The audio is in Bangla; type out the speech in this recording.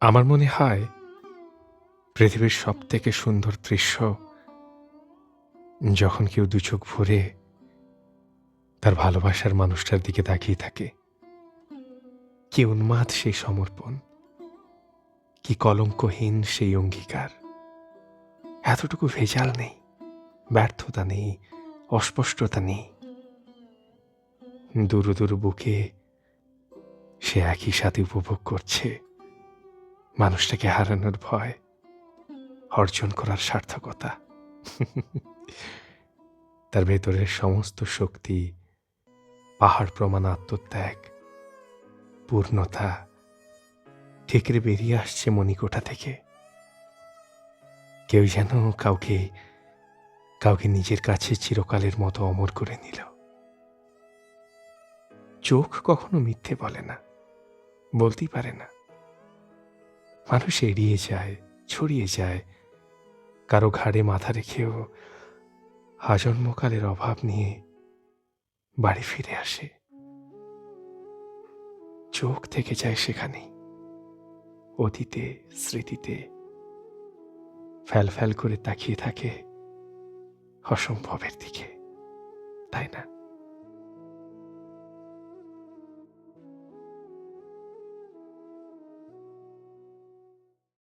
আমার মনে হয় পৃথিবীর সবথেকে সুন্দর দৃশ্য যখন কেউ দু চোখ ভরে তার ভালোবাসার মানুষটার দিকে তাকিয়ে থাকে। কি উন্মাদ সেই সমর্পণ, কি কলঙ্কহীন সেই অঙ্গীকার। এতটুকু ভেজাল নেই, ব্যর্থতা নেই, অস্পষ্টতা নেই। দুরু দুরু বুকে সে একই সাথে উপভোগ করছে মানুষটাকে হারানোর ভয়, অর্জন করার সার্থকতা। তার ভেতরের সমস্ত শক্তি, পাহাড় প্রমাণ আত্মত্যাগ, পূর্ণতা ঠিকরে বেরিয়ে আসছে মণিকোঠা থেকে। কেউ যেন কাউকে কাউকে নিজের কাছে চিরকালের মতো অমর করে নিল। চোখ কখনো মিথ্যে বলে না, বলতেই পারে না। মানুষ এড়িয়ে যায়, ছড়িয়ে যায়, কারো ঘাড়ে মাথা রেখেও আজন্মকালের অভাব নিয়ে বাড়ি ফিরে আসে। চোখ থেকে যায় সেখানেই, অতীতে, স্মৃতিতে, ফ্যাল ফ্যাল করে তাকিয়ে থাকে অসম্ভবের দিকে, তাই না?